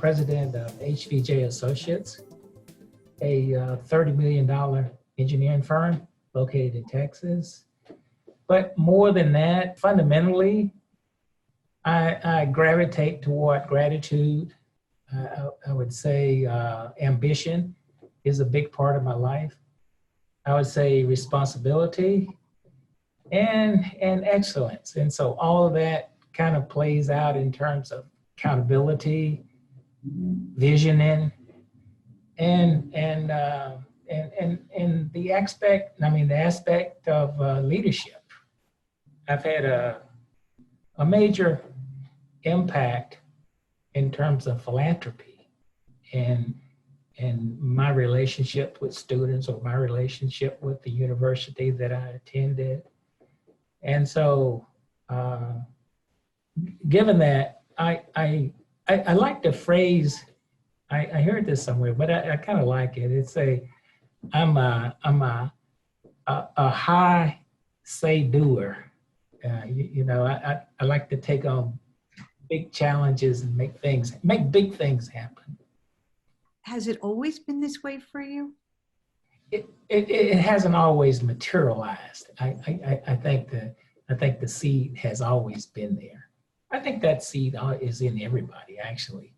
president of HVJ Associates, a $30 million engineering firm located in Texas. But more than that, fundamentally, I gravitate toward gratitude. I would say ambition is a big part of my life. I would say responsibility and excellence. And so all of that kind of plays out in terms of accountability, visioning, and the aspect of leadership. I've had a major impact in terms of philanthropy and my relationship with students or my relationship with the university that I attended. And so, given that, I like the phrase, I heard this somewhere, but I kind of like it. It's I'm a high say doer. I like to take on big challenges and make big things happen. Has it always been this way for you? It hasn't always materialized. I think the seed has always been there. I think that seed is in everybody, actually.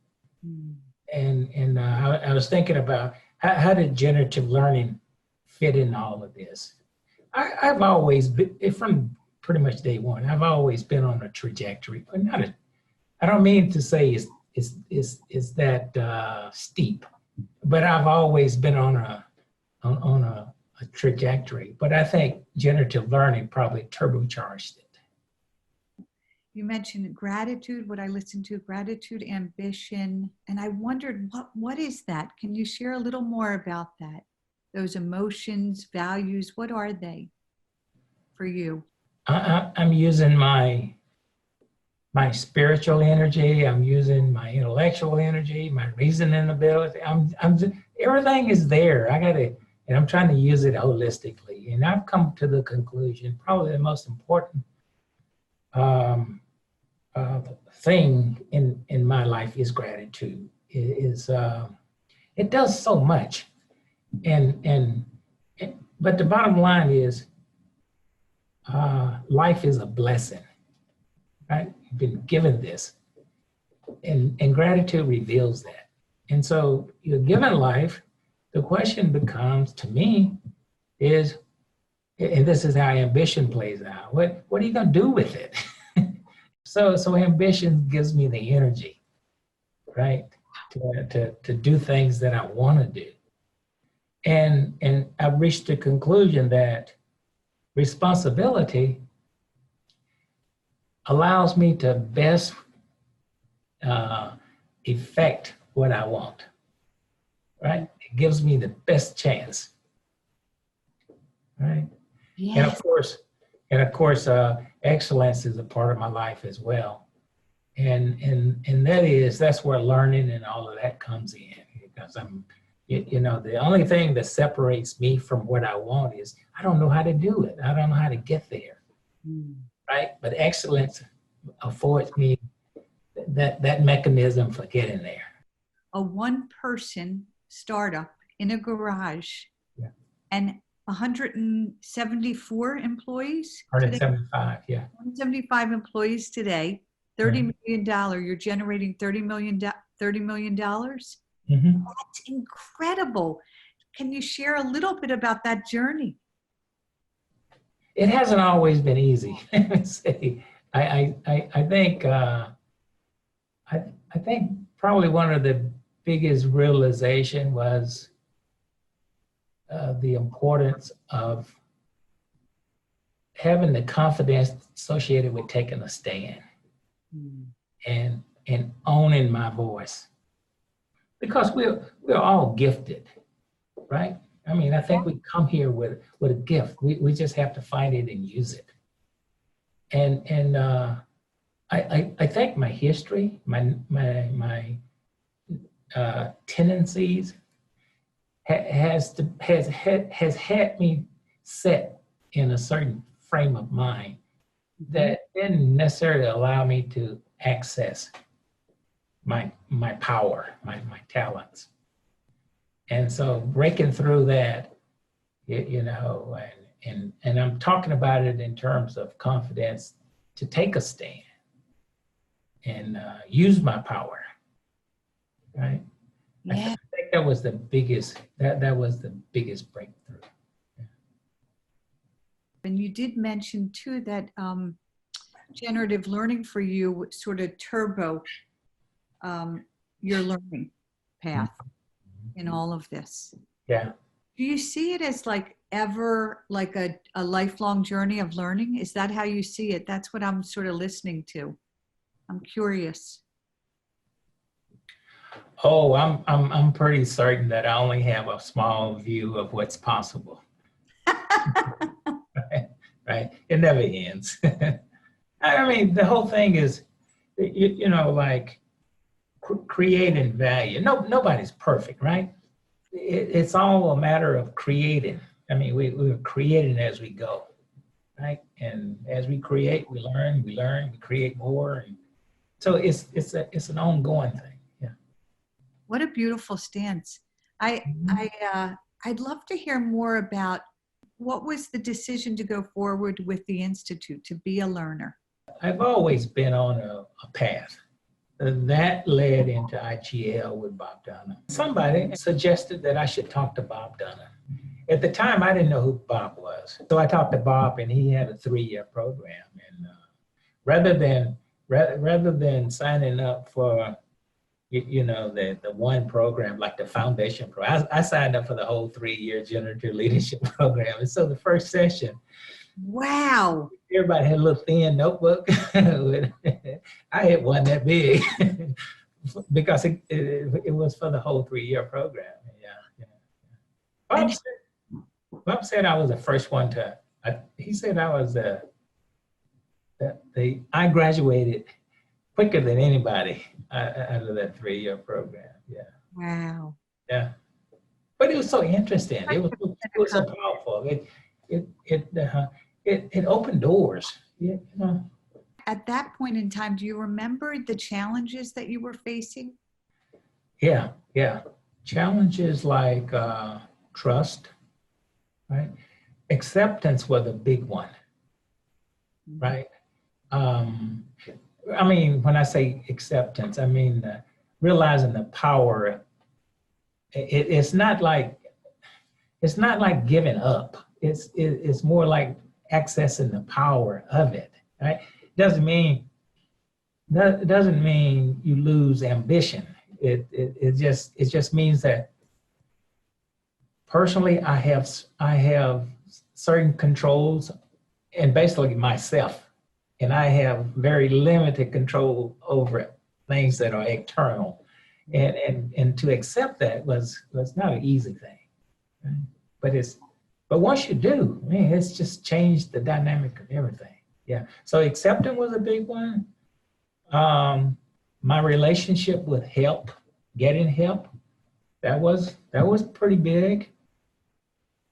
Mm. And I was thinking about how did generative learning fit in all of this? I've always been, from pretty much day one, I've always been on a trajectory, but I don't mean to say it's that steep, but I've always been on a trajectory. But I think generative learning probably turbocharged it. You mentioned gratitude, what I listened to, gratitude, ambition, and I wondered, what is that? Can you share a little more about that? Those emotions, values, what are they for you? I'm using my spiritual energy. I'm using my intellectual energy, my reasoning ability. Everything is there. And I'm trying to use it holistically. And I've come to the conclusion, probably the most important thing in my life is gratitude. It does so much, but the bottom line is life is a blessing, right? You've been given this, and gratitude reveals that. And so you're given life. The question becomes, to me, is, and this is how ambition plays out. What are you going to do with it? So ambition gives me the energy, right, to do things that I want to do. And I've reached the conclusion that responsibility allows me to best effect what I want, right? It gives me the best chance, right? Yes. And of course, excellence is a part of my life as well. And that's where learning and all of that comes in, because the only thing that separates me from what I want is I don't know how to do it. I don't know how to get there, right? But excellence affords me that mechanism for getting there. A one-person startup in a garage, yeah, and 174 employees? 175, yeah. 175 employees today, $30 million. You're generating $30 million. Mm-hmm. That's incredible. Can you share a little bit about that journey? It hasn't always been easy. I think probably one of the biggest realization was the importance of having the confidence associated with taking a stand and owning my voice, because we're all gifted, right? I mean, I think we come here with a gift. We just have to find it and use it. And I think my history, my tendencies has had me set in a certain frame of mind that didn't necessarily allow me to access my power, my talents. And so breaking through that, you know, and I'm talking about it in terms of confidence to take a stand and use my power, right? I Yeah. think that was the biggest, that was the biggest breakthrough. And you did mention too that generative learning for you sort of turbo your learning path in all of this. Yeah. Do you see it as like ever like a lifelong journey of learning? Is that how you see it? That's what I'm sort of listening to. I'm curious. Oh, I'm pretty certain that I only have a small view of what's possible. Right? It never ends. I mean, the whole thing is, you know, like creating value. Nobody's perfect, right? It's all a matter of creating. I mean, we're creating as we go, right? And as we create, we learn, we create more. And so it's an ongoing thing. Yeah. What a beautiful stance. I'd love to hear more about what was the decision to go forward with the Institute to be a learner? I've always been on a path. That led into IGL with Bob Dunham. Somebody suggested that I should talk to Bob Dunham. At the time, I didn't know who Bob was. So I talked to Bob, and he had a 3-year program. And rather than signing up for, you know, the one program, like the foundation program, I signed up for the whole 3-year Generative Leadership program. And so the first session, wow, everybody had a little thin notebook. I had one that big because it was for the whole 3-year program. Yeah. Bob said I was the first one to. He said I was I graduated quicker than anybody out of that 3-year program. Yeah. wow. Yeah. But it was so interesting. It was so powerful. It opened doors. You know. At that point in time, do you remember the challenges that you were facing? Yeah. Challenges like trust, right? Acceptance was a big one, right? I mean, when I say acceptance, I mean realizing the power. It's not like giving up. It's more like accessing the power of it, right? Doesn't mean you lose ambition. It just means that personally I have certain controls and basically myself, and I have very limited control over things that are external, and to accept that was not an easy thing, right? But once you do, man, it's just changed the dynamic of everything. Yeah. So acceptance was a big one. My relationship with help, getting help, that was pretty big.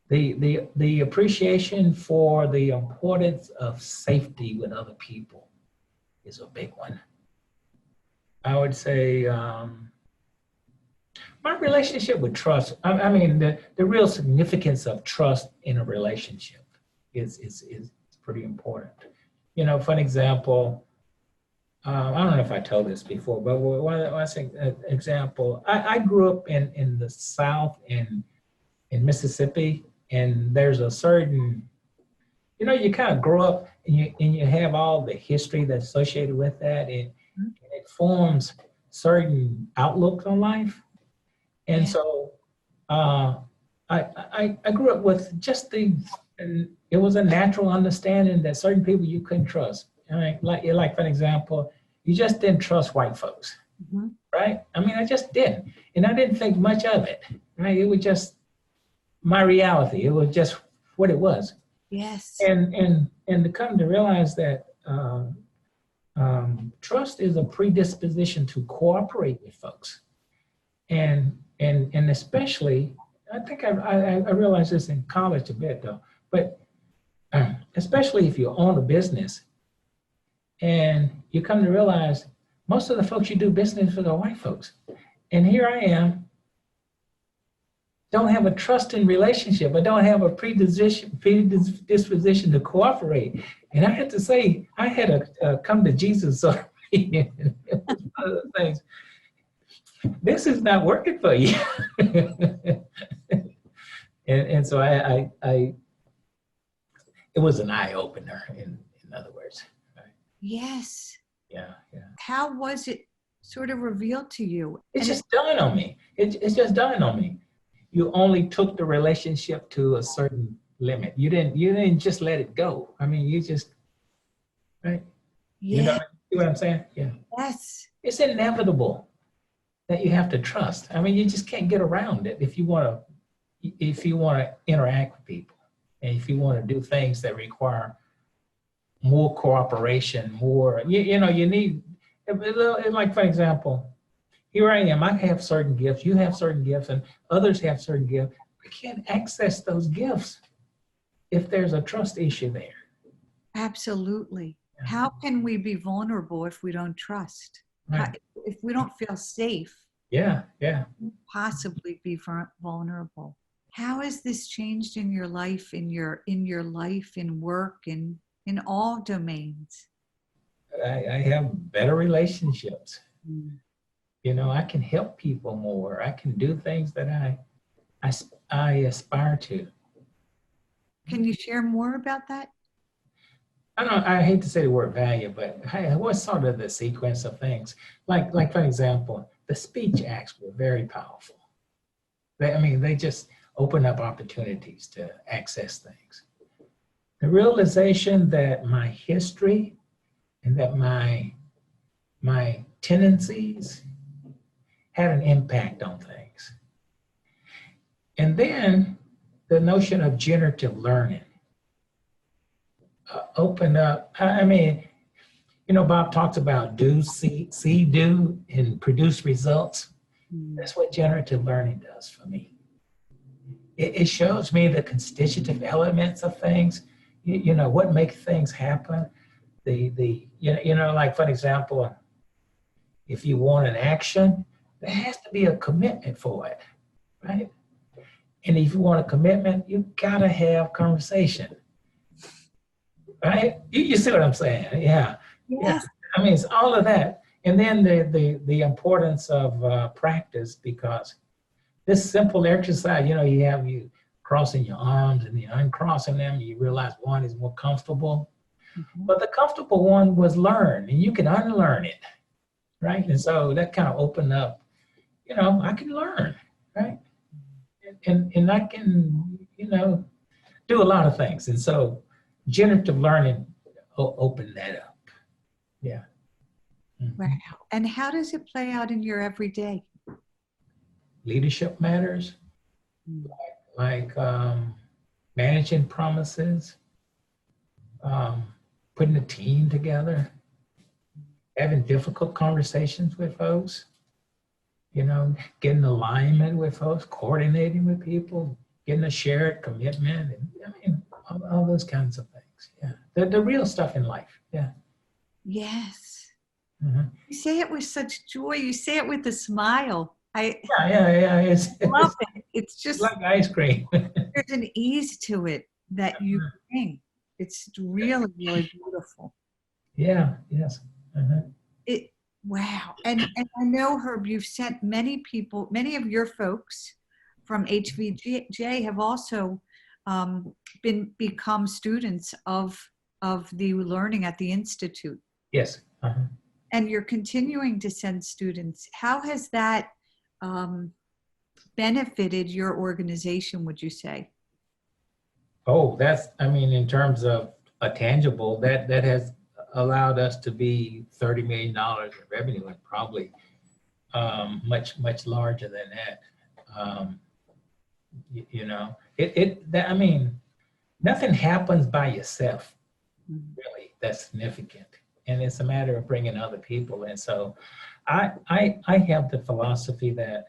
The appreciation for the importance of safety with other people is a big one. I would say my relationship with trust. I mean, the real significance of trust in a relationship is pretty important. You know, for an example, I don't know if I told this before, but one example, I grew up in the South in Mississippi, and there's a certain, you know, you kind of grow up and you have all the history that's associated with that, and it forms certain outlooks on life. And so I grew up with just it was a natural understanding that certain people you couldn't trust. Like for an example, you just didn't trust white folks, right? I mean, I just didn't. And I didn't think much of it, right? It was just my reality. It was just what it was. Yes. And to come to realize that trust is a predisposition to cooperate with folks. And especially, I think I realized this in college a bit though, but especially if you own a business and you come to realize most of the folks you do business with are white folks. And here I am, don't have a trusting relationship. I don't have a predisposition to cooperate. And I had to say, I had a come to Jesus sort of meeting. It was one of the things, this is not working for you. and so it was an eye opener, in other words. Right? Yes. Yeah. How was it sort of revealed to you? It's just dawned on me. It's just dawned on me. You only took the relationship to a certain limit. You didn't just let it go. I mean, you just, right? Yeah. You know what I'm saying? Yeah. Yes. It's inevitable that you have to trust. I mean, you just can't get around it if you want to interact with people, and if you want to do things that require more cooperation, more, you need, like, for example, here I am, I have certain gifts, you have certain gifts, and others have certain gifts. We can't access those gifts if there's a trust issue there. Absolutely. Yeah. How can we be vulnerable if we don't trust? Right. If we don't feel safe, Yeah. possibly be vulnerable. How has this changed in your life, in life, in work, in all domains? I have better relationships. Mm. I can help people more. I can do things that I aspire to. Can you share more about that? I hate to say the word value, but what's sort of the sequence of things? Like for example, the speech acts were very powerful. They just open up opportunities to access things. The realization that my history and that my tendencies had an impact on things. And then the notion of generative learning opened up. Bob talks about do, see, do, and produce results. That's what generative learning does for me. It shows me the constitutive elements of things, what makes things happen. Like, for example, if you want an action, there has to be a commitment for it, right? And if you want a commitment, you gotta have conversation, right? You see what I'm saying? Yeah. Yes. Yeah. It's all of that. And then the importance of practice, because this simple exercise, you crossing your arms and you uncrossing them, you realize one is more comfortable. Mm-hmm. But the comfortable one was learned, and you can unlearn it, right? And so that kind of opened up, I can learn, right? And I can, do a lot of things. And so generative learning opened that up. Yeah. Wow. And how does it play out in your everyday? Leadership matters, like managing promises, putting a team together, having difficult conversations with folks, getting alignment with folks, coordinating with people, getting a shared commitment, and all those kinds of things. Yeah, the real stuff in life. Yeah. Yes. Mm-hmm. You say it with such joy. You say it with a smile. Yeah. It's love it. It's just like ice cream. there's an ease to it that you bring. It's really, really beautiful. Yeah. Yes. Uh-huh. Wow. And I know, Herb, you've sent many of your folks from HVJ have also become students of the learning at the Institute. Yes. Uh-huh. And you're continuing to send students. How has that benefited your organization, would you say? Oh, in terms of a tangible, that has allowed us to be $30 million in revenue, and probably much larger than that. Nothing happens by yourself, really, that's significant. And it's a matter of bringing other people. And so I have the philosophy that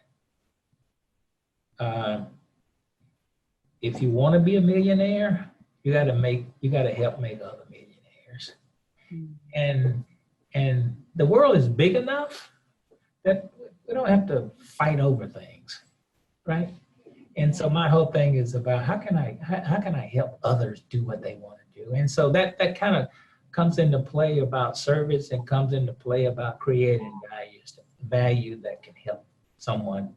if you want to be a millionaire, you got to help make other millionaires. And the world is big enough that we don't have to fight over things, right? And so my whole thing is about how can I help others do what they want to do? And so that kind of comes into play about service and comes into play about creating value that can help someone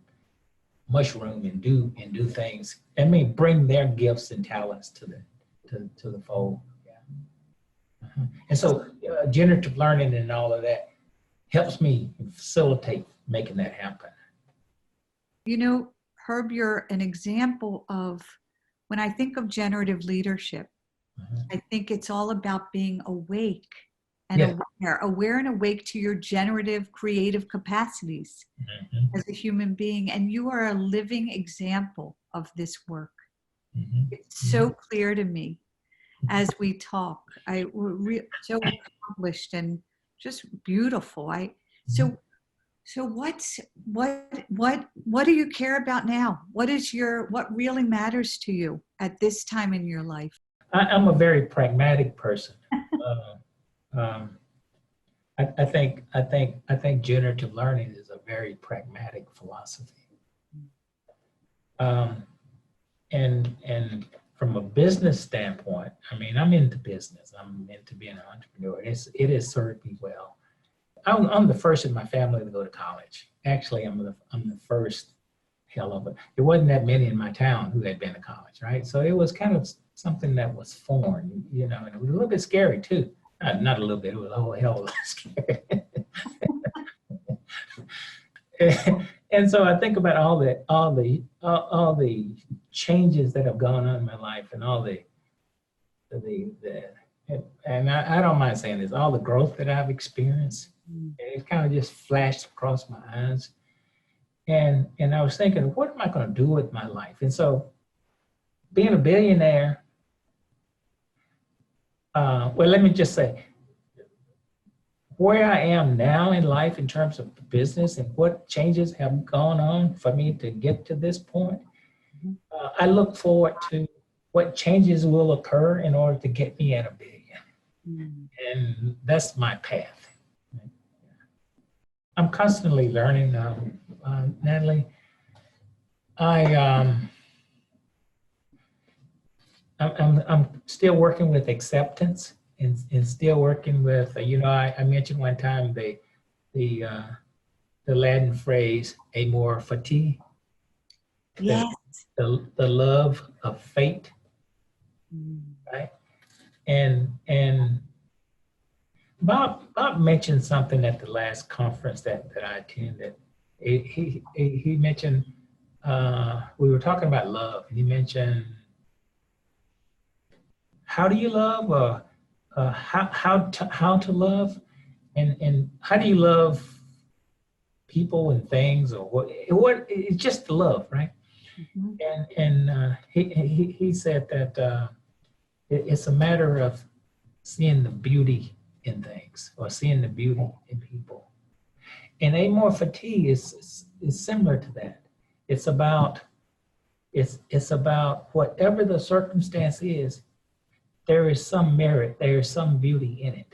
mushroom and do things. I mean, bring their gifts and talents to the fold. Yeah. And so generative learning and all of that helps me facilitate making that happen. You know, Herb, you're an example of, when I think of generative leadership, I think it's all about being awake and aware and awake to your generative creative capacities as a human being. And you are a living example of this work. It's so clear to me as we talk. We're so accomplished and just beautiful. So what do you care about now? What really matters to you at this time in your life? I'm a very pragmatic person. I think generative learning is a very pragmatic philosophy. And from a business standpoint, I mean, I'm into business. I'm into being an entrepreneur. It has served me well. I'm the first in my family to go to college. Actually, I'm the first. Hell of it. There wasn't that many in my town who had been to college, right? So it was kind of something that was foreign, you know, and it was a little bit scary too. Not a little bit, it was a whole hell of a lot scary. And so I think about all the changes that have gone on in my life, and and I don't mind saying this, all the growth that I've experienced. It kind of just flashed across my eyes. And I was thinking, what am I going to do with my life? And so being a billionaire, well, let me just say, where I am now in life in terms of business and what changes have gone on for me to get to this point, I look forward to what changes will occur in order to get me at $1 billion. And that's my path. I'm constantly learning, Natalie. I'm still working with acceptance and still working with, you know, I mentioned one time the Latin phrase amor fati, Yes. the love of fate, right? And Bob mentioned something at the last conference that I attended. He mentioned, we were talking about love, and he mentioned, how do you love, or how to love, and how do you love people and things, or what it's just the love, right? And he said that it's a matter of seeing the beauty in things, or seeing the beauty in people. And amor fati is similar to that. It's about whatever the circumstance is, there is some merit, there is some beauty in it.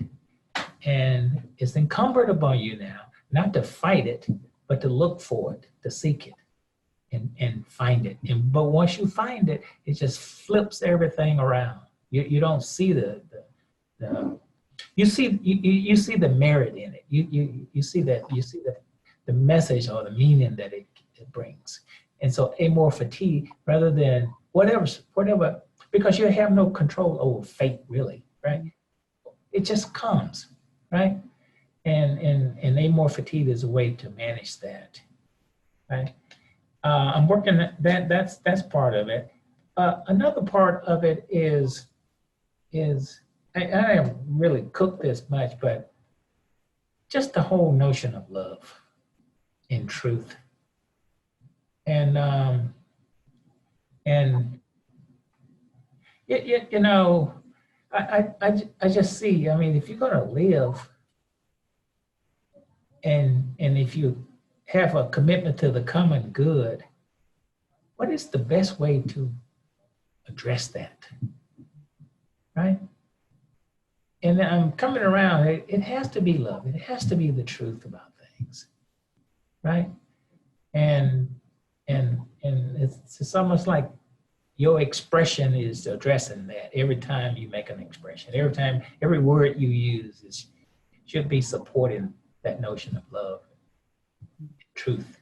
And it's incumbent upon you now, not to fight it, but to look for it, to seek it, and find it. But once you find it, it just flips everything around. You don't see you see the merit in it. You see the message or the meaning that it brings. And so amor fati, rather than whatever, because you have no control over fate, really, right? It just comes, right? And amor fati is a way to manage that, right? I'm working that's part of it. Another part of it is I haven't really cooked this much, but just the whole notion of love and truth. And you know, I just see, I mean, if you're going to live and if you have a commitment to the common good, what is the best way to address that, right? and I'm coming around, it has to be love. It has to be the truth about things, right? And it's almost like your expression is addressing that every time you make an expression. Every word you use should be supporting that notion of love, truth.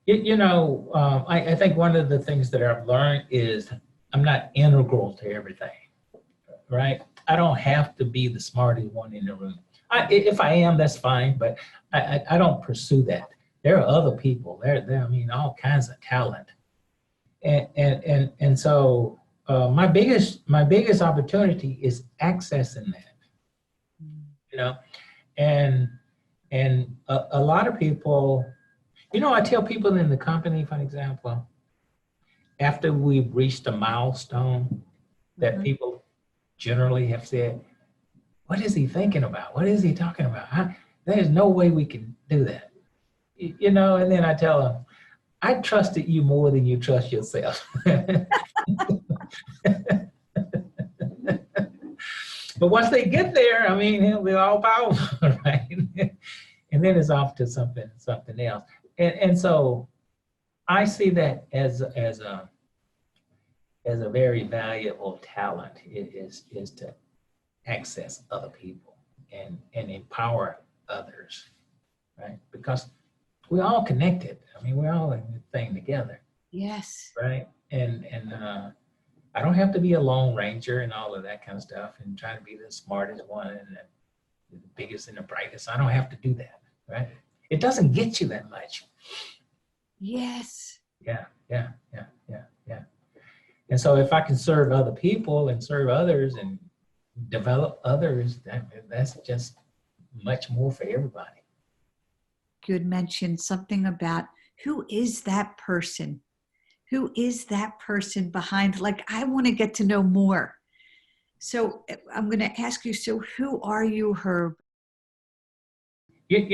I think one of the things that I've learned is I'm not integral to everything, right? I don't have to be the smartest one in the room. If I am, that's fine, but I don't pursue that. There are other people. I mean, all kinds of talent. And so my biggest opportunity is accessing that, and a lot of people, I tell people in the company, for example, after we've reached a milestone that people generally have said, what is he thinking about? What is he talking about? There's no way we can do that. And then I tell them, I trusted you more than you trust yourself. But once they get there, I mean, he'll be all powerful, right? And then it's off to something else. And so I see that as a very valuable talent is to access other people and empower others, right? Because we're all connected. I mean, we're all in the thing together. Yes. Right. And I don't have to be a lone ranger and all of that kind of stuff and try to be the smartest one and the biggest and the brightest. I don't have to do that. Right. It doesn't get you that much. Yes. Yeah. And so if I can serve other people and serve others and develop others, that's just much more for everybody. You had mentioned something about who is that person? Who is that person behind? Like, I want to get to know more. So I'm going to ask you, so who are you, Herb? If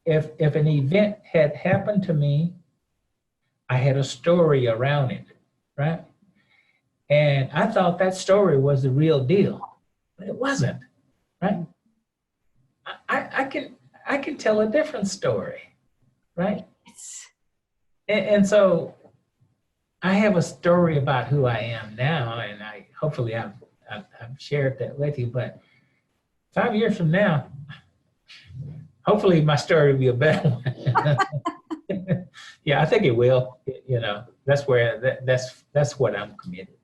an event had happened to me, I had a story around it, right? And I thought that story was the real deal, but it wasn't, right? I can tell a different story, right? And so I have a story about who I am now, and hopefully I've shared that with you. But 5 years from now, hopefully my story will be a better one. Yeah, I think it will. That's what I'm committed